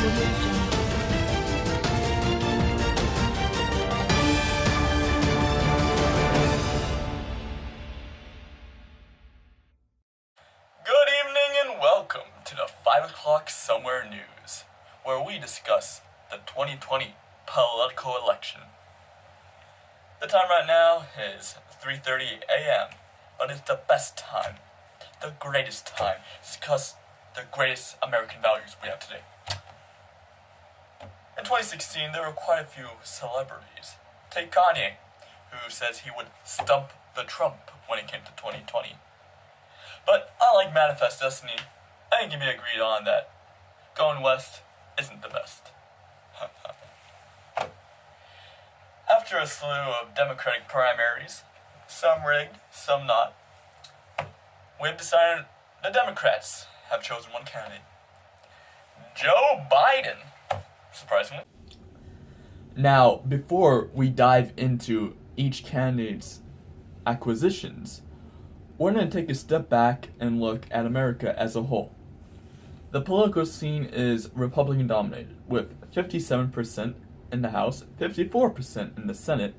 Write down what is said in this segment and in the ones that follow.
Good evening and welcome to the 5 o'clock Somewhere News, where we discuss the 2020 political election. The time right now is 3:30 a.m., but it's the best time, the greatest time, to discuss the greatest American values we have today. In 2016, there were quite a few celebrities. Take Kanye, who says he would stump the Trump when it came to 2020. But unlike Manifest Destiny, I think you can be agreed on that going west isn't the best. After a slew of Democratic primaries, some rigged, some not, we've decided the Democrats have chosen one candidate. Joe Biden, surprisingly. Now, before we dive into each candidate's acquisitions, we're going to take a step back and look at America as a whole. The political scene is Republican dominated, with 57% in the House, 54% in the Senate,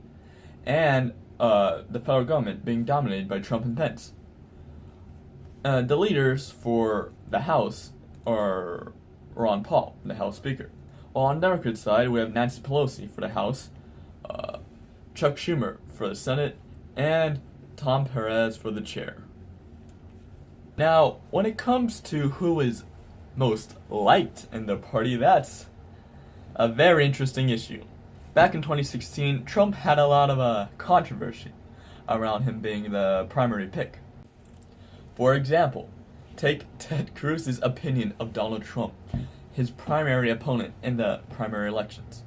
and the federal government being dominated by Trump and Pence. The leaders for the House are Ron Paul, the House Speaker. While on the Democrat side, we have Nancy Pelosi for the House, Chuck Schumer for the Senate, and Tom Perez for the chair. Now, when it comes to who is most liked in the party, that's a very interesting issue. Back in 2016, Trump had a lot of controversy around him being the primary pick. For example, take Ted Cruz's opinion of Donald Trump, his primary opponent in the primary elections.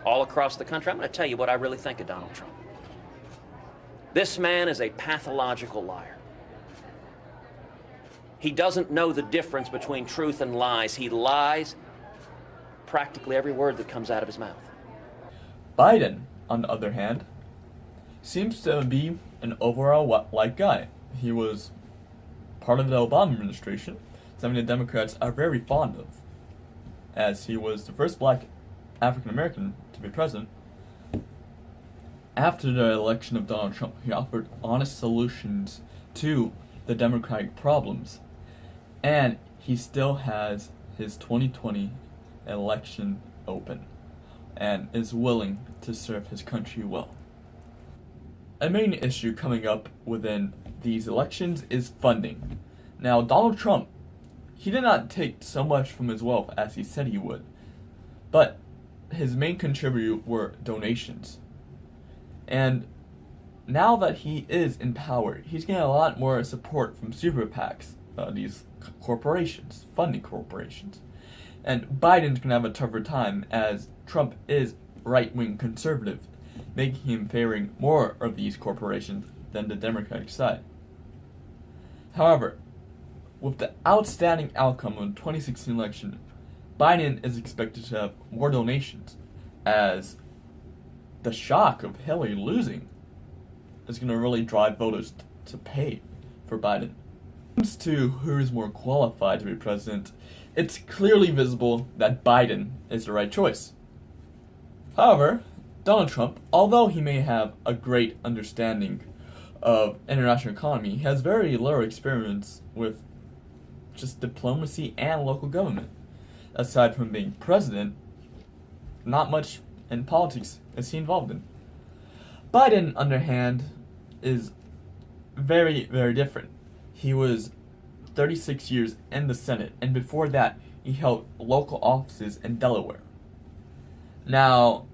All across the country, I'm going to tell you what I really think of Donald Trump. This man is a pathological liar. He doesn't know the difference between truth and lies. He lies practically every word that comes out of his mouth. Biden, on the other hand, seems to be an overall liked guy. He was part of the Obama administration, something the Democrats are very fond of, as he was the first black African American to be president. After the election of Donald Trump, he offered honest solutions to the Democratic problems, and he still has his 2020 election open and is willing to serve his country well. A main issue coming up within these elections is funding. Now, Donald Trump, he did not take so much from his wealth as he said he would, but his main contributor were donations. And now that he is in power, he's getting a lot more support from super PACs, these corporations, funding corporations. And Biden's going to have a tougher time as Trump is right-wing conservative, making him favoring more of these corporations than the Democratic side. However, with the outstanding outcome of the 2016 election, Biden is expected to have more donations, as the shock of Hillary losing is going to really drive voters to pay for Biden. When it comes to who is more qualified to be president, it's clearly visible that Biden is the right choice. However, Donald Trump, although he may have a great understanding of international economy, he has very little experience with just diplomacy and local government. Aside from being president, not much in politics is he involved in. Biden, on the other hand, is very, very different. He was 36 years in the Senate, and before that, he held local offices in Delaware. Now,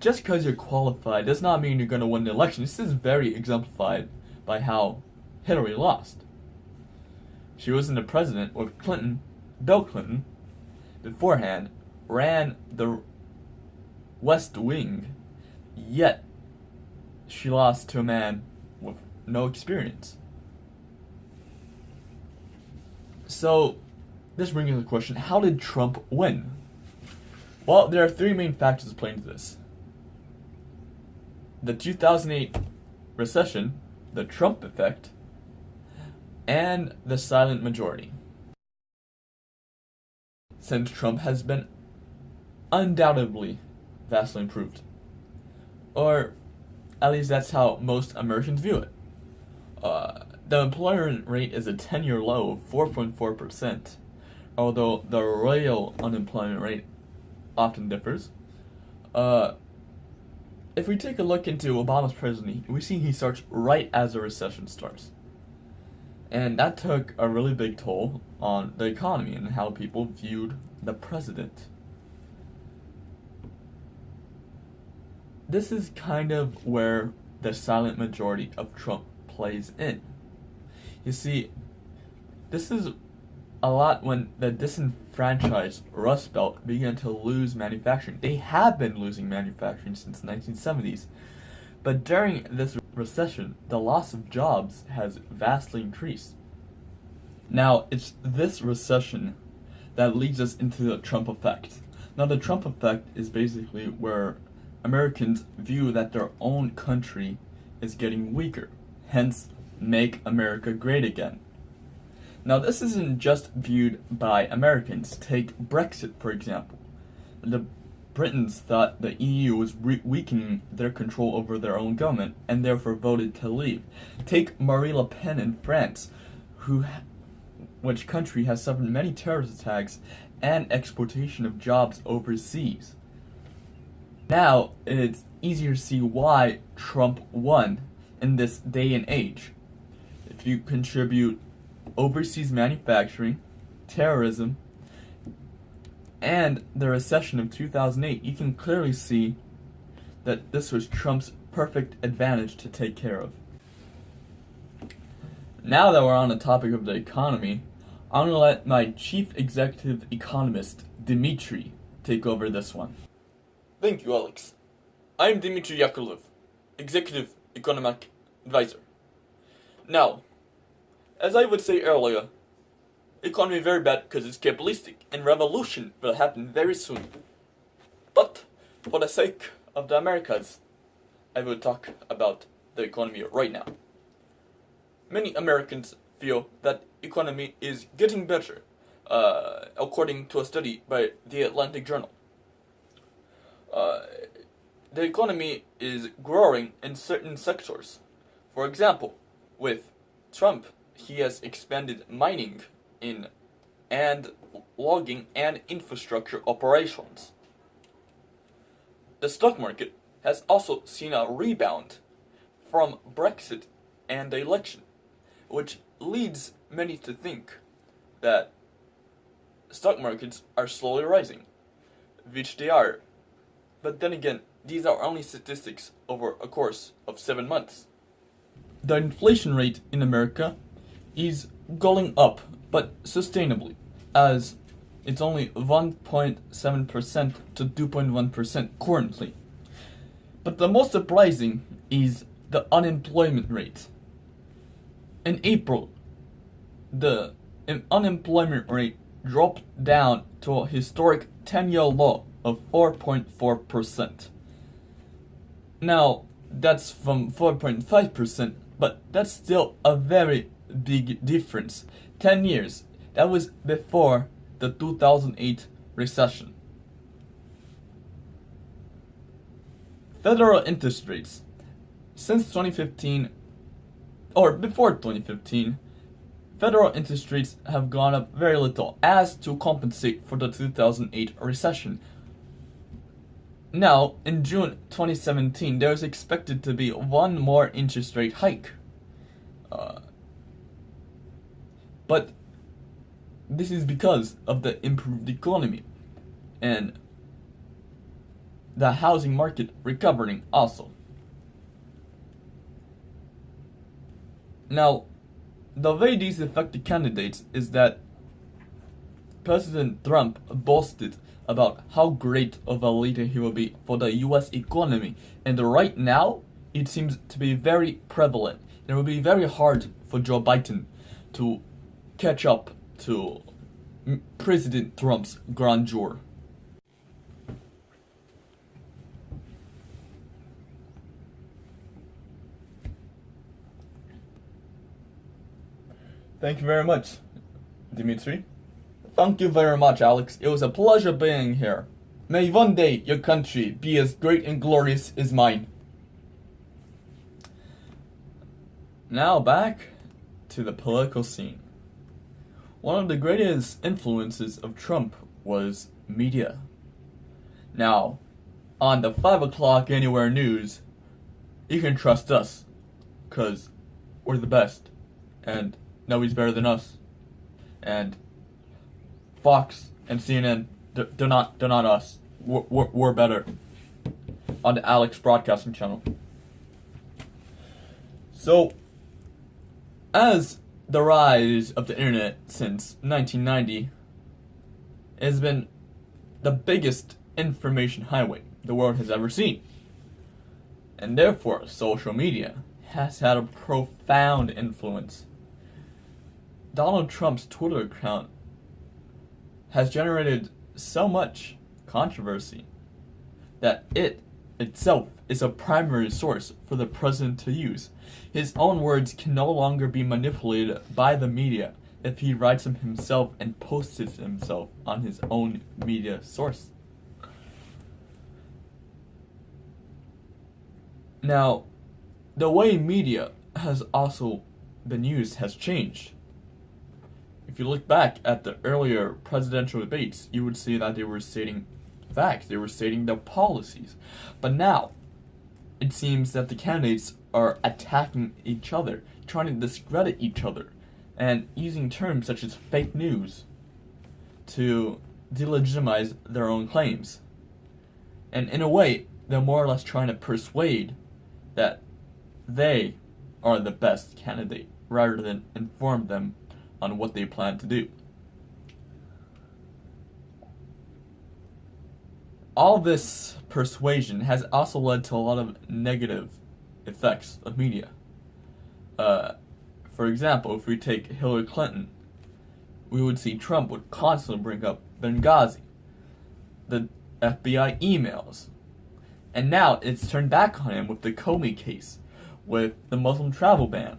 just because you're qualified does not mean you're going to win the election. This is very exemplified by how Hillary lost. She wasn't the president with Clinton. Bill Clinton, beforehand, ran the West Wing, yet she lost to a man with no experience. So, this brings us to the question, how did Trump win? Well, there are three main factors playing into this. The 2008 recession, the Trump effect, and the silent majority. Since Trump has been undoubtedly vastly improved. Or at least that's how most Americans view it. The employment rate is a 10-year low of 4.4%, although the real unemployment rate often differs. If we take a look into Obama's presidency, we see he starts right as the recession starts. And that took a really big toll on the economy and how people viewed the president. This is kind of where the silent majority of Trump plays in. You see, this is a lot when the disenfranchised Rust Belt began to lose manufacturing. They have been losing manufacturing since the 1970s, but during this recession, the loss of jobs has vastly increased. Now, it's this recession that leads us into the Trump effect. Now, the Trump effect is basically where Americans view that their own country is getting weaker, hence, make America great again. Now, this isn't just viewed by Americans. Take Brexit, for example. The Britons thought the EU was weakening their control over their own government and therefore voted to leave. Take Marine Le Pen in France, which country has suffered many terrorist attacks and exportation of jobs overseas. Now, it's easier to see why Trump won in this day and age. If you contribute overseas manufacturing, terrorism, and the recession of 2008, you can clearly see that this was Trump's perfect advantage to take care of. Now that we're on the topic of the economy, I'm going to let my chief executive economist, Dmitry, take over this one. Thank you, Alex. I'm Dmitry Yakovlev, Executive Economic Advisor. Now, as I would say earlier, economy very bad because it's capitalistic, and revolution will happen very soon. But, for the sake of the Americas, I will talk about the economy right now. Many Americans feel that economy is getting better, according to a study by the Atlantic Journal. The economy is growing in certain sectors. For example, with Trump, he has expanded mining and logging and infrastructure operations. The stock market has also seen a rebound from Brexit and the election, which leads many to think that stock markets are slowly rising, which they are. But then again, these are only statistics over a course of 7 months. The inflation rate in America is going up, but sustainably, as it's only 1.7% to 2.1% currently. But the most surprising is the unemployment rate. In April, the unemployment rate dropped down to a historic 10-year low of 4.4%. Now, that's from 4.5%, but that's still a very big difference. 10 years. That was before the 2008 recession. Federal interest rates. Since 2015, or before 2015, federal interest rates have gone up very little as to compensate for the 2008 recession. Now, in June 2017, there is expected to be one more interest rate hike. But this is because of the improved economy and the housing market recovering also. Now, the way these affect the candidates is that President Trump boasted about how great of a leader he will be for the US economy, and right now it seems to be very prevalent. It will be very hard for Joe Biden to catch up to President Trump's grandeur. Thank you very much, Dimitri. Thank you very much, Alex. It was a pleasure being here. May one day your country be as great and glorious as mine. Now back to the political scene. One of the greatest influences of Trump was media. Now, on the 5 o'clock anywhere news, you can trust us, 'cause we're the best, and nobody's better than us. And Fox and CNN, they're not us. We're better. On the Alex Broadcasting Channel. So, as the rise of the internet since 1990 has been the biggest information highway the world has ever seen. And therefore, social media has had a profound influence. Donald Trump's Twitter account has generated so much controversy that it itself is a primary source for the president to use. His own words can no longer be manipulated by the media if he writes them himself and posts it himself on his own media source. Now, the way media has also been used has changed. If you look back at the earlier presidential debates, you would see that they were stating facts, they were stating their policies. But now, it seems that the candidates are attacking each other, trying to discredit each other, and using terms such as fake news to delegitimize their own claims. And in a way, they're more or less trying to persuade that they are the best candidate, rather than inform them on what they plan to do. All this persuasion has also led to a lot of negative effects of media. For example, if we take Hillary Clinton, we would see Trump would constantly bring up Benghazi, the FBI emails, and now it's turned back on him with the Comey case, with the Muslim travel ban.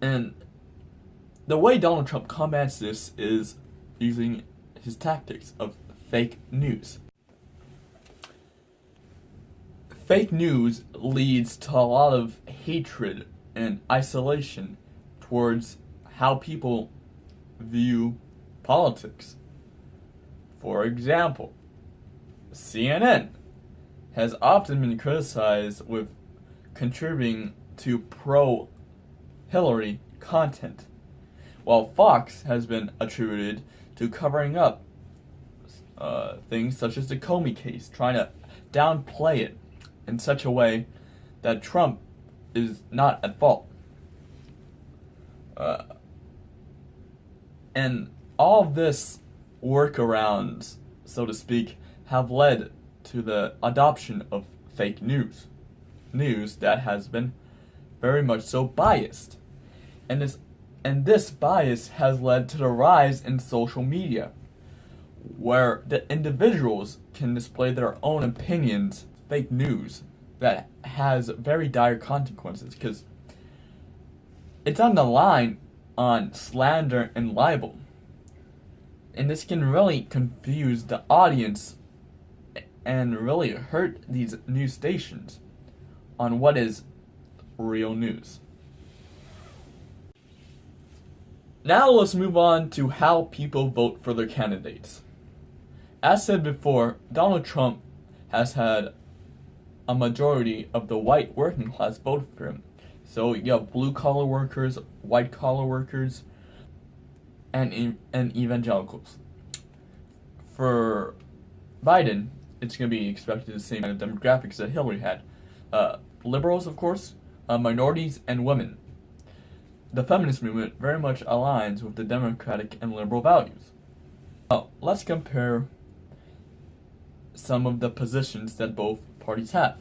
And the way Donald Trump combats this is using his tactics of fake news. Fake news leads to a lot of hatred and isolation towards how people view politics. For example, CNN has often been criticized with contributing to pro-Hillary content, while Fox has been attributed to covering up things such as the Comey case, trying to downplay it in such a way that Trump is not at fault. And all of this workarounds, so to speak, have led to the adoption of fake news. News that has been very much so biased. And this bias has led to the rise in social media, where the individuals can display their own opinions, fake news, that has very dire consequences, because it's on the line on slander and libel. And this can really confuse the audience and really hurt these news stations on what is real news. Now let's move on to how people vote for their candidates. As said before, Donald Trump has had a majority of the white working class vote for him. So you have blue collar workers, white collar workers, and evangelicals. For Biden, it's going to be expected the same kind of demographics that Hillary had. Liberals, of course, minorities, and women. The feminist movement very much aligns with the democratic and liberal values. Now, let's compare some of the positions that both parties have.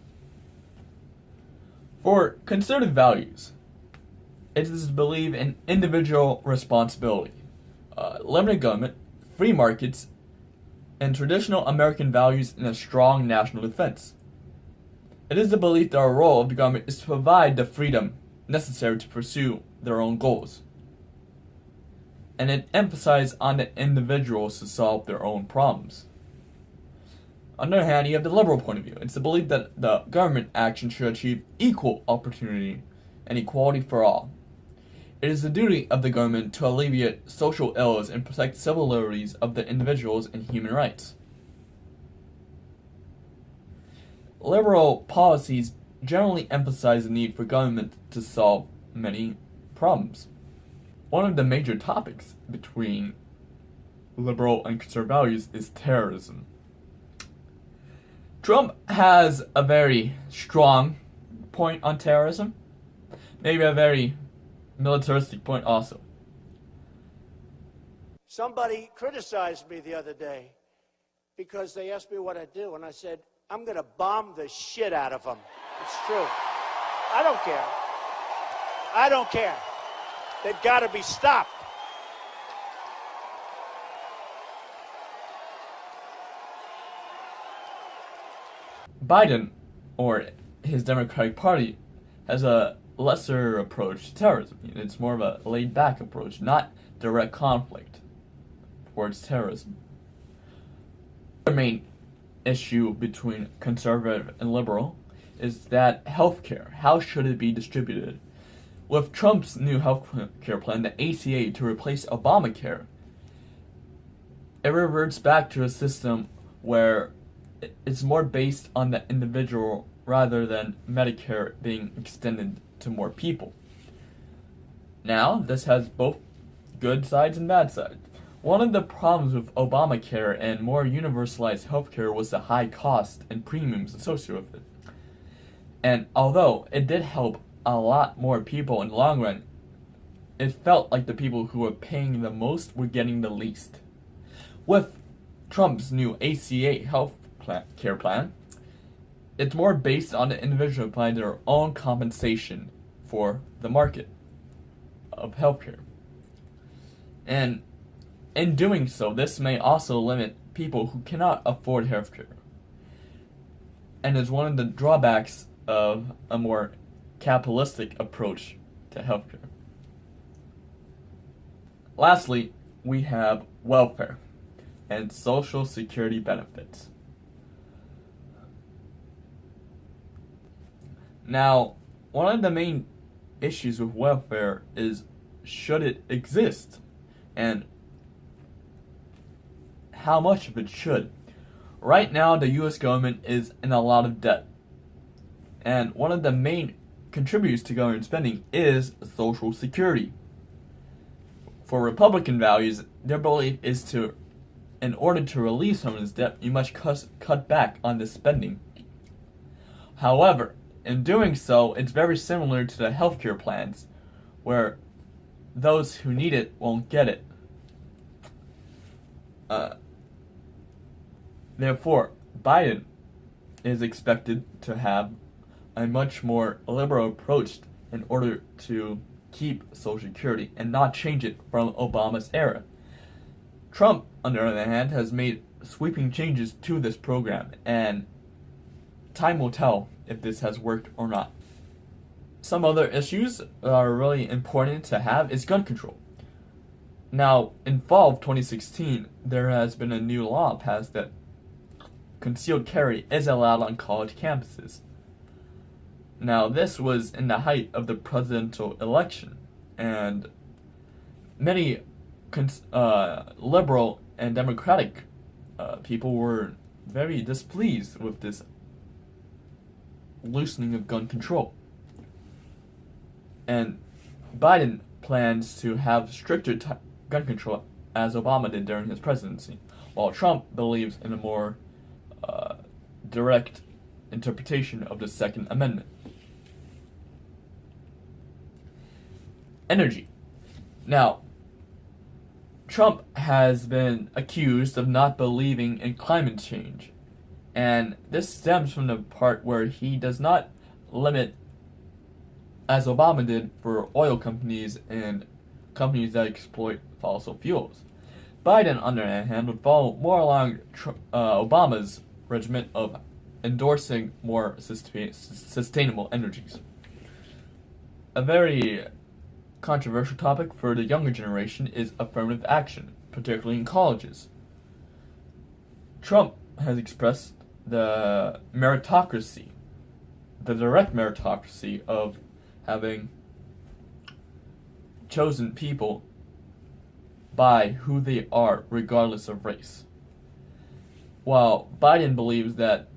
For conservative values, it is to believe in individual responsibility, limited government, free markets, and traditional American values in a strong national defense. It is the belief that the role of the government is to provide the freedom necessary to pursue their own goals. and it emphasized on the individuals to solve their own problems. On the other hand, you have the liberal point of view. It's the belief that the government action should achieve equal opportunity and equality for all. It is the duty of the government to alleviate social ills and protect civil liberties of the individuals and human rights. Liberal policies generally emphasize the need for government to solve many problems. One of the major topics between liberal and conservative values is terrorism. Trump has a very strong point on terrorism, maybe a very militaristic point also. Somebody criticized me the other day because they asked me what I do, and I said, I'm going to bomb the shit out of them. It's true. I don't care. I don't care. They've got to be stopped. Biden, or his Democratic Party, has a lesser approach to terrorism. It's more of a laid-back approach, not direct conflict towards terrorism. The main issue between conservative and liberal is that healthcare. How should it be distributed? With Trump's new healthcare plan, the ACA, to replace Obamacare, it reverts back to a system where it's more based on the individual rather than Medicare being extended to more people. Now, this has both good sides and bad sides. One of the problems with Obamacare and more universalized healthcare was the high cost and premiums associated with it. And although it did help a lot more people in the long run, it felt like the people who were paying the most were getting the least. With Trump's new ACA care plan, it's more based on the individual applying their own compensation for the market of healthcare. And in doing so, this may also limit people who cannot afford healthcare, and is one of the drawbacks of a more capitalistic approach to healthcare. Lastly, we have welfare and social security benefits. Now, one of the main issues with welfare is, should it exist? And how much of it should? Right now, the US government is in a lot of debt. And one of the main contributors to government spending is Social Security. For Republican values, their belief is to, in order to relieve some of this debt, you must cut back on the spending. However, in doing so, it's very similar to the healthcare plans, where those who need it won't get it. Therefore, Biden is expected to have a much more liberal approach in order to keep Social Security and not change it from Obama's era. Trump, on the other hand, has made sweeping changes to this program, and time will tell if this has worked or not. Some other issues that are really important to have is gun control. Now, in fall of 2016, there has been a new law passed that concealed carry is allowed on college campuses. Now, this was in the height of the presidential election, and many liberal and democratic people were very displeased with this loosening of gun control. And Biden plans to have stricter gun control as Obama did during his presidency, while Trump believes in a more direct interpretation of the Second Amendment. Energy. Now, Trump has been accused of not believing in climate change, and this stems from the part where he does not limit, as Obama did, for oil companies and companies that exploit fossil fuels. Biden, on the other hand, would follow more along Obama's regimen of endorsing more sustainable energies. A very controversial topic for the younger generation is affirmative action, particularly in colleges. Trump has expressed the meritocracy, the direct meritocracy of having chosen people by who they are, regardless of race. While Biden believes that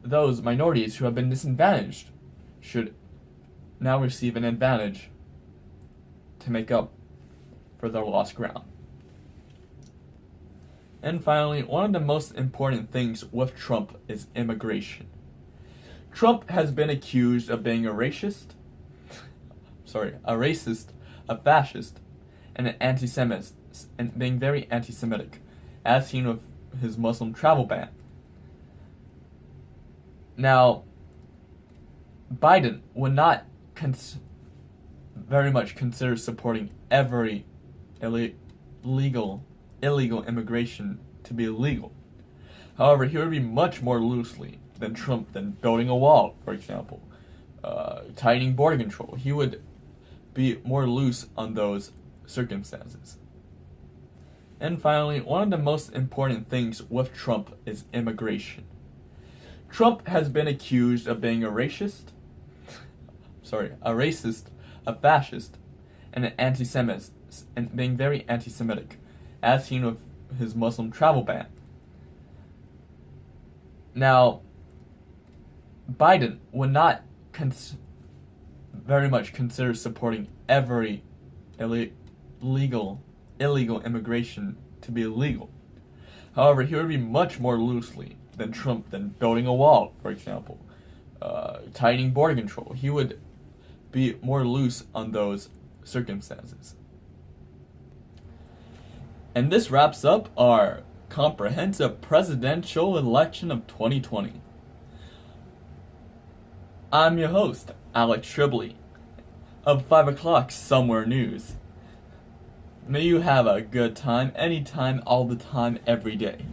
those minorities who have been disadvantaged should now receive an advantage to make up for their lost ground. And finally, one of the most important things with Trump is immigration. Trump has been accused of being a racist, a fascist, and an anti-Semite, and being very anti-Semitic, as seen with his Muslim travel ban. Now, Biden would not very much consider supporting every illegal immigration to be illegal. However, he would be much more loosely than Trump than building a wall, for example, tightening border control. He would be more loose on those circumstances. And finally, one of the most important things with Trump is immigration. Trump has been accused of being a racist, a fascist, and an anti-Semite, and being very anti-Semitic, as seen with his Muslim travel ban. Now, Biden would not very much consider supporting every illegal immigration to be illegal. However, he would be much more loosely than Trump than building a wall, for example, tightening border control. He would be more loose on those circumstances. And this wraps up our comprehensive presidential election of 2020. I'm your host, Alex Tribley, of 5 o'clock Somewhere News. May you have a good time, anytime, all the time, every day.